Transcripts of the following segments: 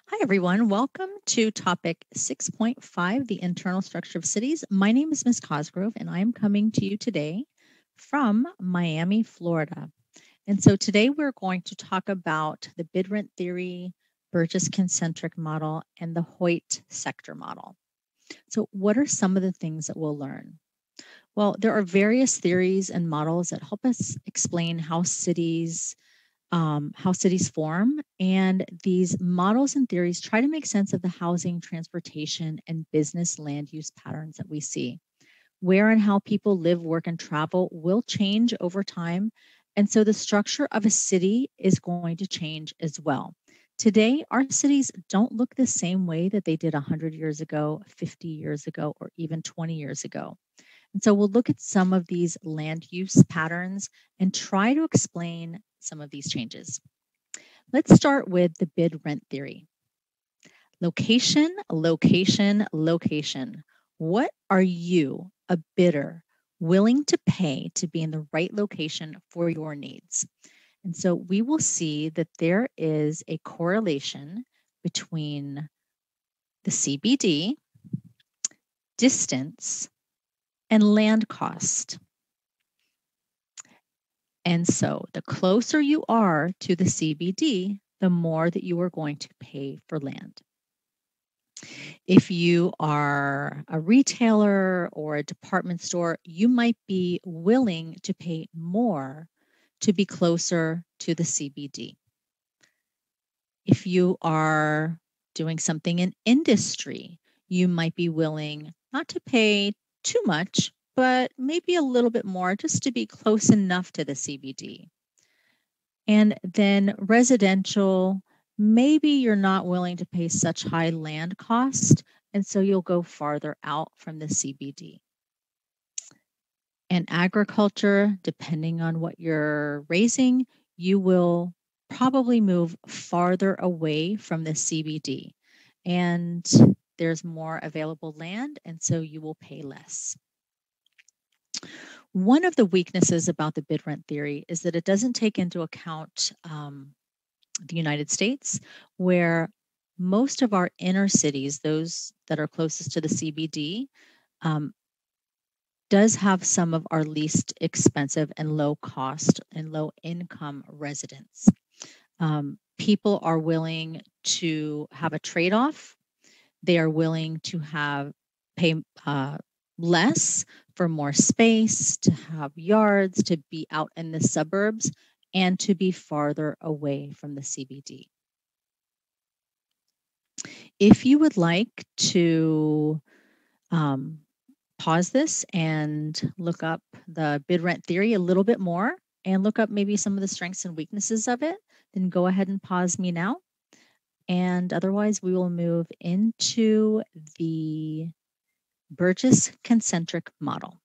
Hi, everyone. Welcome to topic 6.5, the internal structure of cities. My name is Ms. Cosgrove, and I am coming to you today from Miami, Florida. And so today we're going to talk about the bid rent theory, Burgess concentric model, and the Hoyt sector model. So, what are some of the things that we'll learn? Well, there are various theories and models that help us explain how cities form. And these models and theories try to make sense of the housing, transportation, and business land use patterns that we see. Where and how people live, work, and travel will change over time. And so the structure of a city is going to change as well. Today, our cities don't look the same way that they did 100 years ago, 50 years ago, or even 20 years ago. And so we'll look at some of these land use patterns and try to explain some of these changes. Let's start with the bid rent theory. Location, location, location. What are you, a bidder, willing to pay to be in the right location for your needs? And so we will see that there is a correlation between the CBD, distance, and land cost. And so the closer you are to the CBD, the more that you are going to pay for land. If you are a retailer or a department store, you might be willing to pay more to be closer to the CBD. If you are doing something in industry, you might be willing not to pay too much, but maybe a little bit more just to be close enough to the CBD. And then residential, maybe you're not willing to pay such high land cost, and so you'll go farther out from the CBD. And agriculture, depending on what you're raising, you will probably move farther away from the CBD. And there's more available land, and so you will pay less. One of the weaknesses about the bid rent theory is that it doesn't take into account the United States, where most of our inner cities, those that are closest to the CBD, does have some of our least expensive and low cost and low income residents. People are willing to have a trade-off. They are willing to pay less for more space, to have yards, to be out in the suburbs, and to be farther away from the CBD. If you would like to pause this and look up the bid rent theory a little bit more and look up maybe some of the strengths and weaknesses of it, then go ahead and pause me now. And otherwise, we will move into the Burgess concentric model.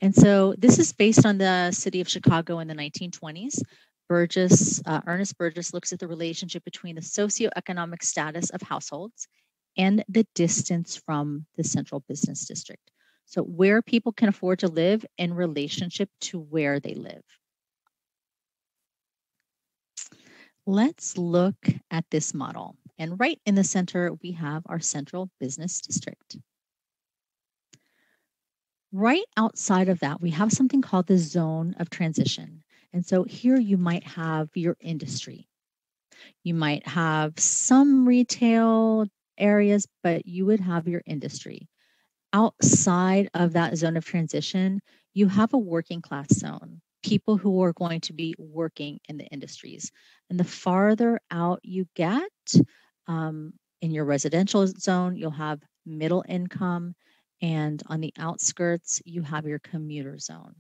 And so this is based on the city of Chicago in the 1920s. Ernest Burgess looks at the relationship between the socioeconomic status of households and the distance from the central business district. So where people can afford to live in relationship to where they live. Let's look at this model. And right in the center, we have our central business district. Right outside of that, we have something called the zone of transition. And so here you might have your industry. You might have some retail areas, but you would have your industry. Outside of that zone of transition, you have a working class zone, people who are going to be working in the industries. And the farther out you get in your residential zone, you'll have middle income. And on the outskirts, you have your commuter zone.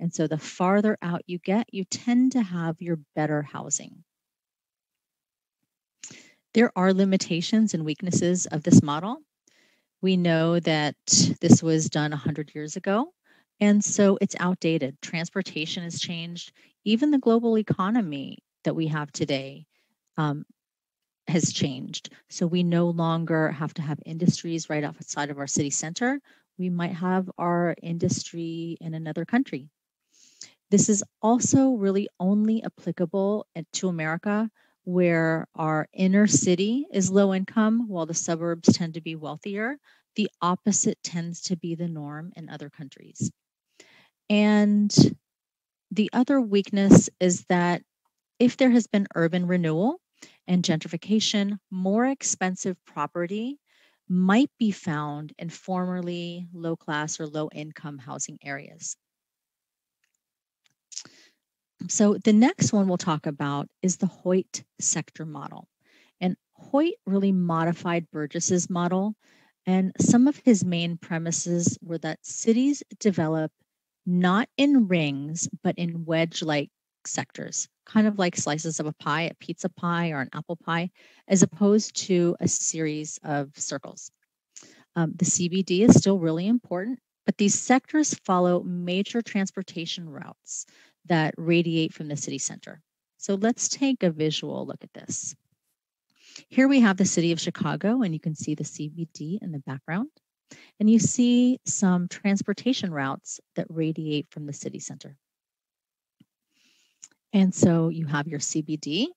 And so the farther out you get, you tend to have your better housing. There are limitations and weaknesses of this model. We know that this was done 100 years ago, and so it's outdated. Transportation has changed. Even the global economy that we have today has changed. So we no longer have to have industries right outside of our city center. We might have our industry in another country. This is also really only applicable to America where our inner city is low income while the suburbs tend to be wealthier. The opposite tends to be the norm in other countries. And the other weakness is that if there has been urban renewal and gentrification, more expensive property might be found in formerly low class or low income housing areas. So the next one we'll talk about is the Hoyt sector model. And Hoyt really modified Burgess's model. And some of his main premises were that cities develop not in rings, but in wedge-like sectors, kind of like slices of a pie, a pizza pie or an apple pie, as opposed to a series of circles. The CBD is still really important, but these sectors follow major transportation routes that radiate from the city center. So let's take a visual look at this. Here we have the city of Chicago, and you can see the CBD in the background. And you see some transportation routes that radiate from the city center. And so you have your CBD,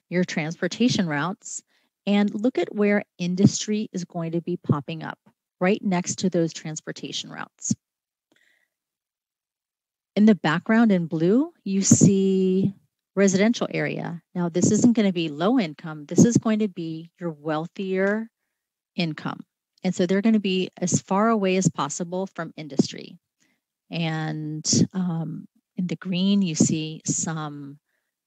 your transportation routes, and look at where industry is going to be popping up right next to those transportation routes. In the background in blue, you see residential area. Now, this isn't going to be low income. This is going to be your wealthier income. And so they're going to be as far away as possible from industry. And in the green, you see some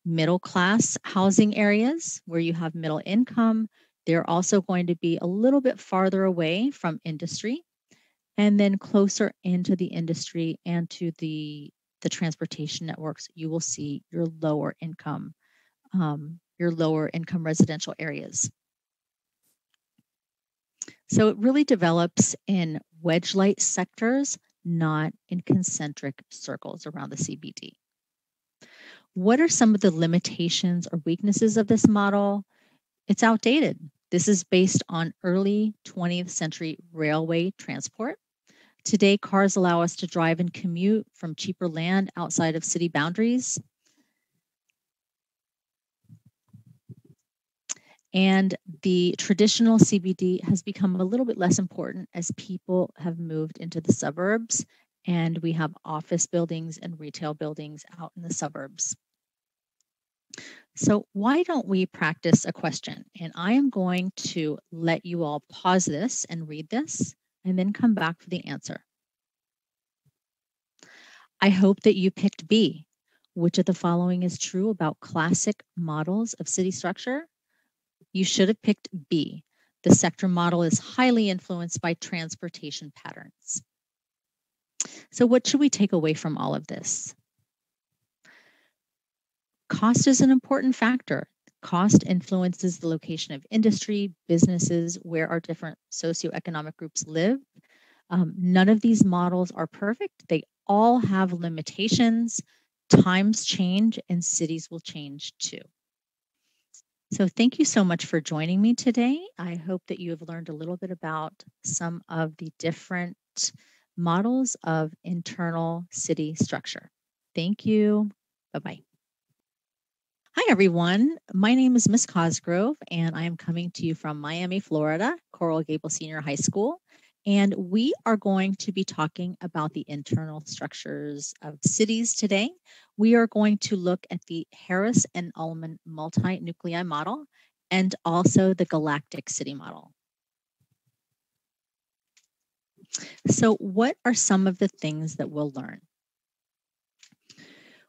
middle class housing areas where you have middle income. They're also going to be a little bit farther away from industry and then closer into the industry and to the transportation networks. You will see your lower income residential areas. So it really develops in wedge-like sectors, not in concentric circles around the CBD. What are some of the limitations or weaknesses of this model? It's outdated. This is based on early 20th century railway transport. Today, cars allow us to drive and commute from cheaper land outside of city boundaries. And the traditional CBD has become a little bit less important as people have moved into the suburbs, and we have office buildings and retail buildings out in the suburbs. So why don't we practice a question? And I am going to let you all pause this and read this and then come back for the answer. I hope that you picked B. Which of the following is true about classic models of city structure? You should have picked B. The sector model is highly influenced by transportation patterns. So what should we take away from all of this? Cost is an important factor. Cost influences the location of industry, businesses, where our different socioeconomic groups live. None of these models are perfect. They all have limitations. Times change and cities will change too. So thank you so much for joining me today. I hope that you have learned a little bit about some of the different models of internal city structure. Thank you. Bye-bye. Hi, everyone. My name is Miss Cosgrove, and I am coming to you from Miami, Florida, Coral Gables Senior High School. And we are going to be talking about the internal structures of cities today. We are going to look at the Harris and Ullman multi-nuclei model and also the galactic city model. So what are some of the things that we'll learn?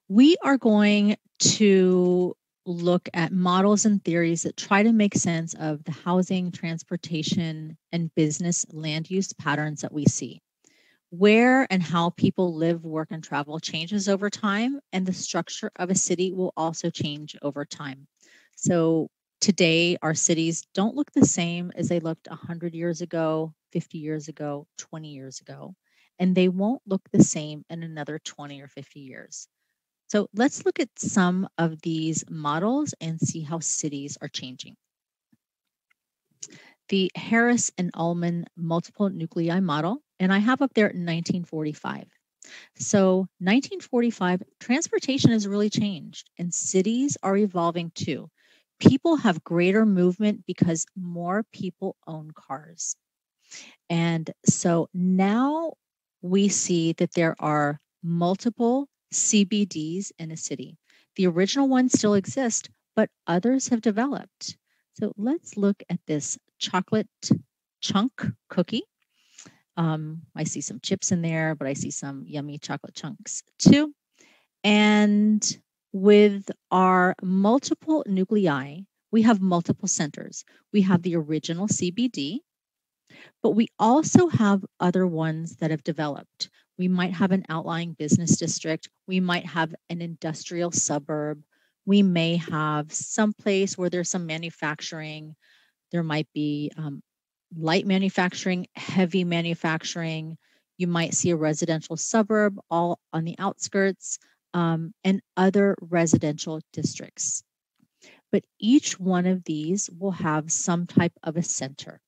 We are going to look at models and theories that try to make sense of the housing, transportation, and business land use patterns that we see. Where and how people live, work, and travel changes over time, and the structure of a city will also change over time. So today, our cities don't look the same as they looked 100 years ago, 50 years ago, 20 years ago, and they won't look the same in another 20 or 50 years. So let's look at some of these models and see how cities are changing. The Harris and Ullman multiple nuclei model, and I have up there 1945. So 1945, transportation has really changed and cities are evolving too. People have greater movement because more people own cars. And so now we see that there are multiple CBDs in a city. The original ones still exist, but others have developed. So let's look at this chocolate chunk cookie. I see some chips in there, but I see some yummy chocolate chunks too. And with our multiple nuclei, we have multiple centers. We have the original CBD, but we also have other ones that have developed. We might have an outlying business district. We might have an industrial suburb. We may have some place where there's some manufacturing. There might be light manufacturing, heavy manufacturing. You might see a residential suburb all on the outskirts, and other residential districts. But each one of these will have some type of a center.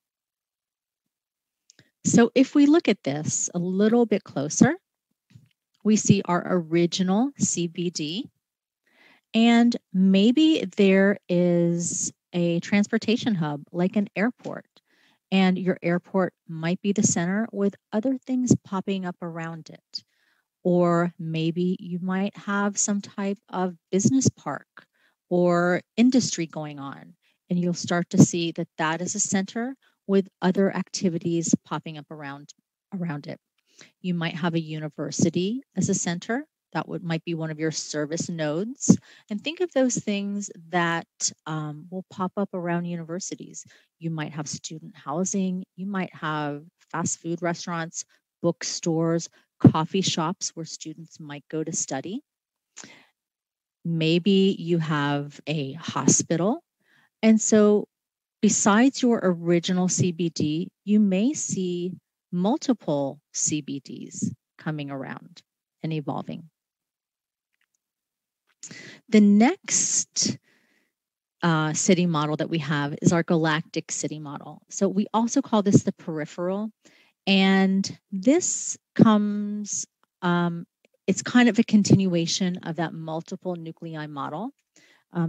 So if we look at this a little bit closer, we see our original CBD, and maybe there is a transportation hub like an airport, and your airport might be the center with other things popping up around it. Or maybe you might have some type of business park or industry going on, and you'll start to see that that is a center with other activities popping up around it. You might have a university as a center. That might be one of your service nodes. And think of those things that will pop up around universities. You might have student housing. You might have fast food restaurants, bookstores, coffee shops where students might go to study. Maybe you have a hospital. And so besides your original CBD, you may see multiple CBDs coming around and evolving. The next city model that we have is our galactic city model. So we also call this the peripheral. And this comes, it's kind of a continuation of that multiple nuclei model.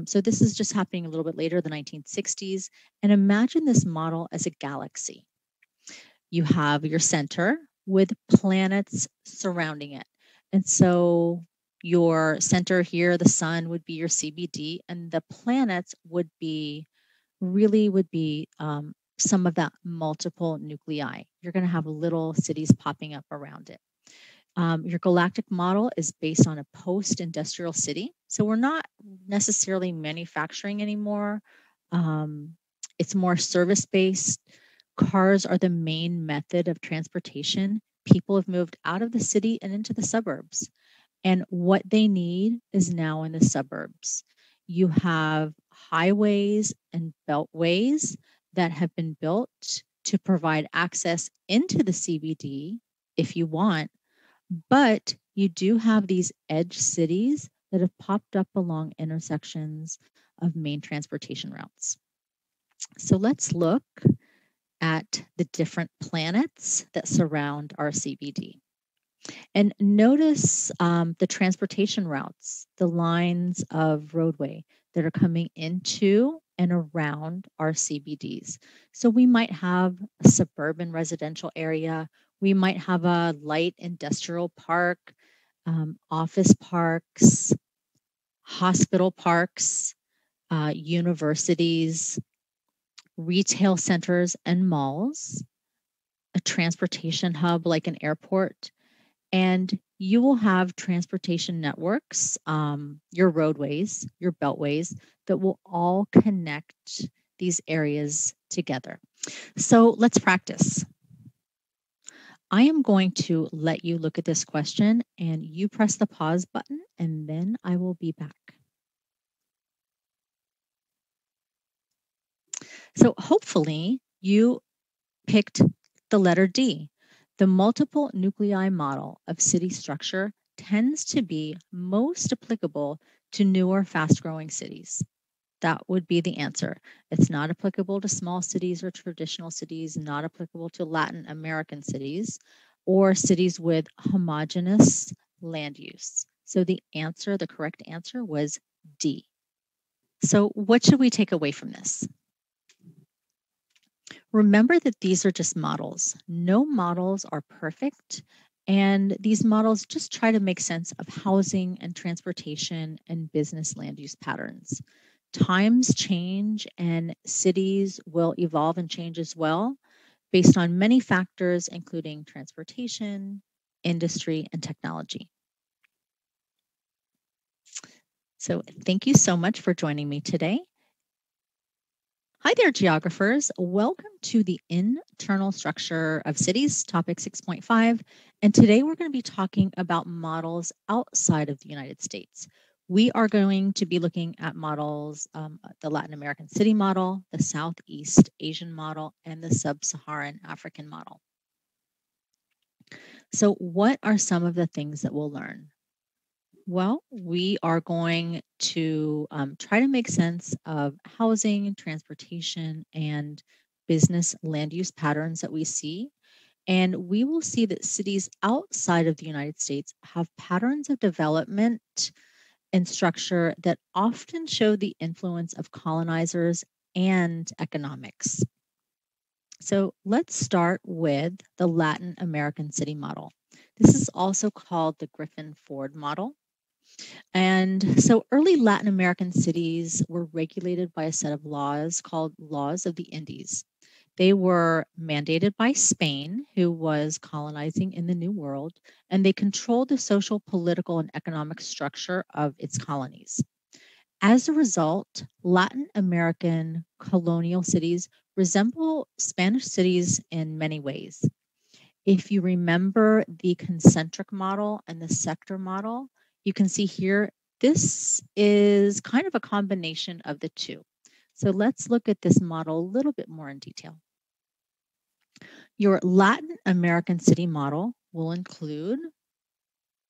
So this is just happening a little bit later, the 1960s. And imagine this model as a galaxy. You have your center with planets surrounding it. And so your center here, the sun, would be your CBD, and the planets would be some of that multiple nuclei. You're going to have little cities popping up around it. Your galactic model is based on a post-industrial city. So we're not necessarily manufacturing anymore. It's more service-based. Cars are the main method of transportation. People have moved out of the city and into the suburbs. And what they need is now in the suburbs. You have highways and beltways that have been built to provide access into the CBD if you want, but you do have these edge cities that have popped up along intersections of main transportation routes. So let's look at the different planets that surround our CBD. And notice the transportation routes, the lines of roadway that are coming into and around our CBDs. So we might have a suburban residential area. We might have a light industrial park, office parks, hospital parks, universities, retail centers and malls, a transportation hub like an airport, and you will have transportation networks, your roadways, your beltways, that will all connect these areas together. So let's practice. I am going to let you look at this question and you press the pause button, and then I will be back. So hopefully you picked the letter D. The multiple nuclei model of city structure tends to be most applicable to newer, fast-growing cities. That would be the answer. It's not applicable to small cities or traditional cities, not applicable to Latin American cities or cities with homogeneous land use. So the correct answer was D. So what should we take away from this? Remember that these are just models. No models are perfect, and these models just try to make sense of housing and transportation and business land use patterns. Times change and cities will evolve and change as well based on many factors, including transportation, industry, and technology. So thank you so much for joining me today. Hi there, geographers. Welcome to the internal structure of cities, topic 6.5. And today we're going to be talking about models outside of the United States. We are going to be looking at models, the Latin American city model, the Southeast Asian model, and the Sub-Saharan African model. So what are some of the things that we'll learn? Well, we are going to try to make sense of housing, transportation, and business land use patterns that we see. And we will see that cities outside of the United States have patterns of development and structure that often show the influence of colonizers and economics. So let's start with the Latin American city model. This is also called the Griffin-Ford model. And so early Latin American cities were regulated by a set of laws called Laws of the Indies. They were mandated by Spain, who was colonizing in the New World, and they controlled the social, political, and economic structure of its colonies. As a result, Latin American colonial cities resemble Spanish cities in many ways. If you remember the concentric model and the sector model, you can see here, this is kind of a combination of the two. So let's look at this model a little bit more in detail. Your Latin American city model will include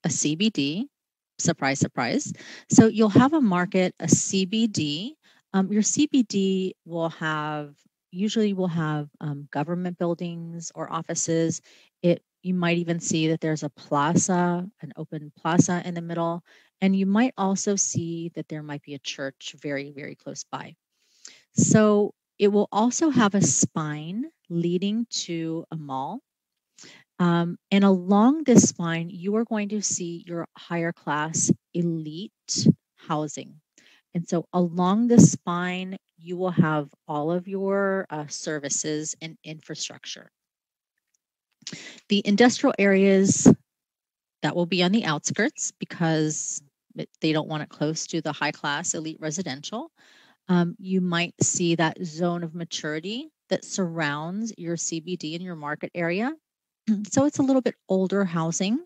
a CBD, surprise, surprise. So you'll have a market, a CBD. Your CBD will have, usually will have government buildings or offices. You might even see that there's a plaza, an open plaza in the middle. And you might also see that there might be a church very, very close by. So it will also have a spine leading to a mall. And along this spine, you are going to see your higher class elite housing. And so along the spine, you will have all of your services and infrastructure. The industrial areas, that will be on the outskirts because they don't want it close to the high class elite residential. You might see that zone of maturity that surrounds your CBD and your market area. So it's a little bit older housing.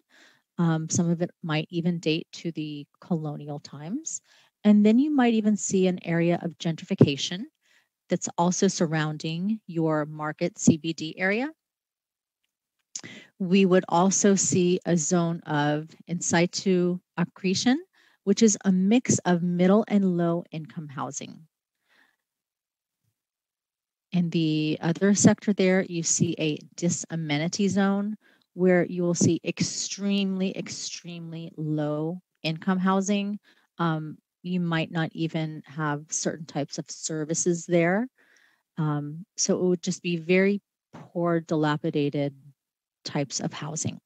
Some of it might even date to the colonial times. And then you might even see an area of gentrification that's also surrounding your market CBD area. We would also see a zone of in situ accretion, which is a mix of middle and low income housing. In the other sector there, you see a disamenity zone where you will see extremely, extremely low income housing. You might not even have certain types of services there. So it would just be very poor, dilapidated types of housing.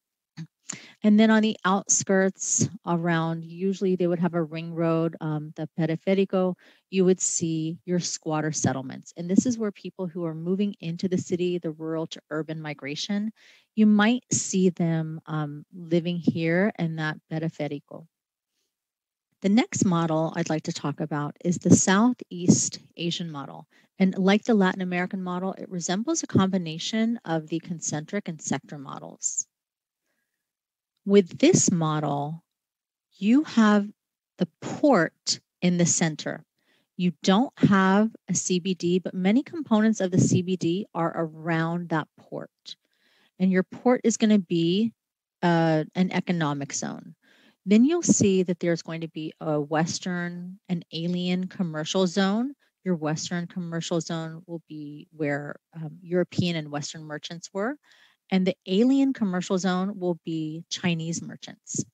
And then on the outskirts around, usually they would have a ring road, the periférico, you would see your squatter settlements. And this is where people who are moving into the city, the rural to urban migration, you might see them living here in that periférico. The next model I'd like to talk about is the Southeast Asian model. And like the Latin American model, it resembles a combination of the concentric and sector models. With this model, you have the port in the center. You don't have a CBD, but many components of the CBD are around that port. And your port is going to be an economic zone. Then you'll see that there's going to be a Western and alien commercial zone. Your Western commercial zone will be where European and Western merchants were. And the alien commercial zone will be Chinese merchants.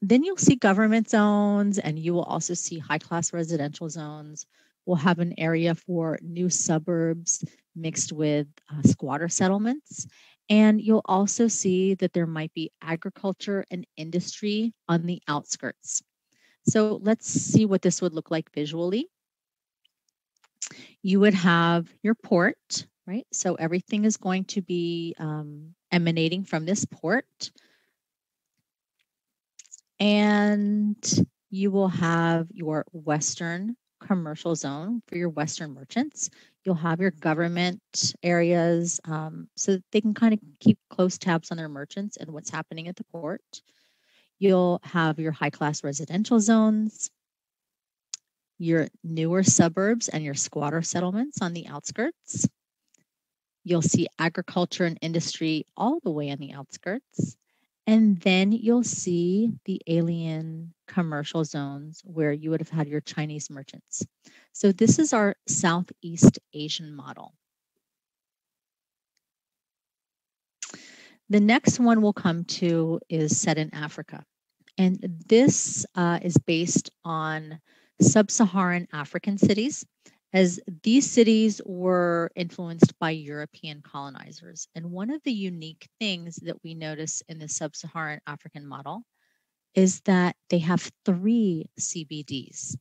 Then you'll see government zones, and you will also see high-class residential zones. We'll have an area for new suburbs mixed with squatter settlements. And you'll also see that there might be agriculture and industry on the outskirts. So let's see what this would look like visually. You would have your port, right? So everything is going to be emanating from this port. And you will have your Western commercial zone for your Western merchants. You'll have your government areas so that they can kind of keep close tabs on their merchants and what's happening at the port. You'll have your high-class residential zones, your newer suburbs and your squatter settlements on the outskirts. You'll see agriculture and industry all the way on the outskirts. And then you'll see the alien commercial zones where you would have had your Chinese merchants. So this is our Southeast Asian model. The next one we'll come to is set in Africa. And this is based on sub-Saharan African cities, as these cities were influenced by European colonizers. And one of the unique things that we notice in the sub-Saharan African model is that they have 3 CBDs.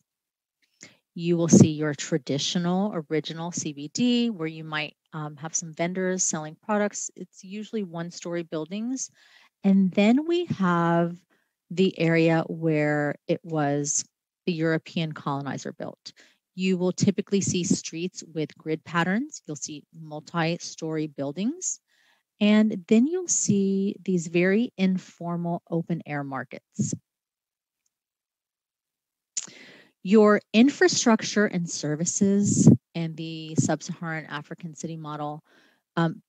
You will see your traditional original CBD where you might have some vendors selling products. It's usually one-story buildings. And then we have the area where it was the European colonizer built. You will typically see streets with grid patterns. You'll see multi-story buildings. And then you'll see these very informal open air markets. Your infrastructure and services and the sub-Saharan African city model,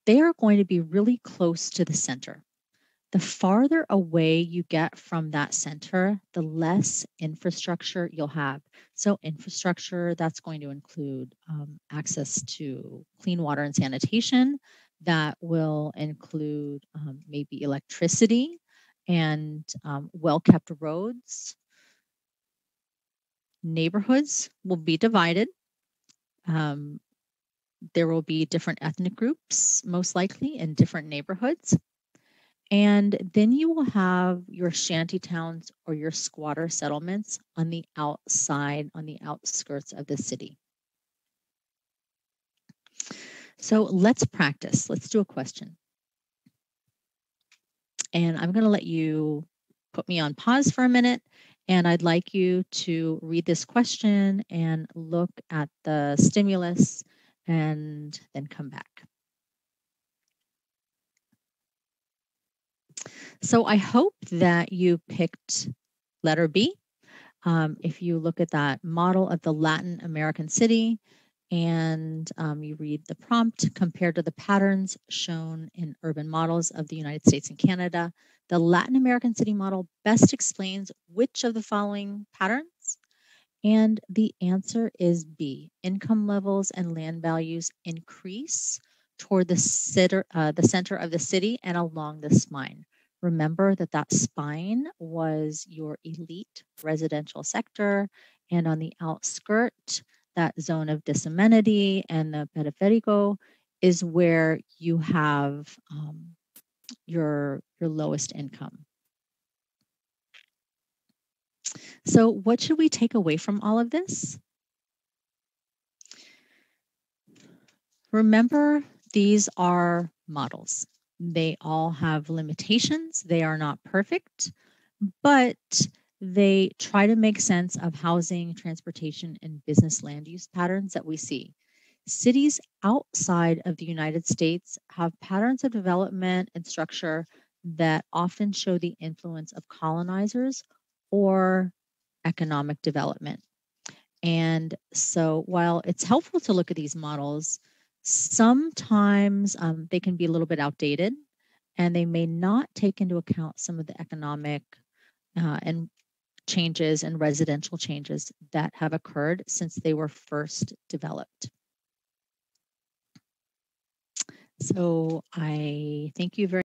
they are going to be really close to the center. The farther away you get from that center, the less infrastructure you'll have. So infrastructure, that's going to include access to clean water and sanitation. That will include maybe electricity and well-kept roads. Neighborhoods will be divided. There will be different ethnic groups, most likely, in different neighborhoods. And then you will have your shanty towns or your squatter settlements on the outside, on the outskirts of the city. So let's practice. Let's do a question. And I'm going to let you put me on pause for a minute. And I'd like you to read this question and look at the stimulus and then come back. So I hope that you picked letter B. If you look at that model of the Latin American city and you read the prompt compared to the patterns shown in urban models of the United States and Canada, the Latin American city model best explains which of the following patterns? And the answer is B. Income levels and land values increase toward the center of the city and along the spine. Remember that that spine was your elite residential sector, and on the outskirt, that zone of disamenity and the periférico is where you have your lowest income. So what should we take away from all of this? Remember, these are models. They all have limitations. They are not perfect, but they try to make sense of housing, transportation, and business land use patterns that we see. Cities outside of the United States have patterns of development and structure that often show the influence of colonizers or economic development. And so while it's helpful to look at these models, sometimes they can be a little bit outdated and they may not take into account some of the economic and changes and residential changes that have occurred since they were first developed. So I thank you very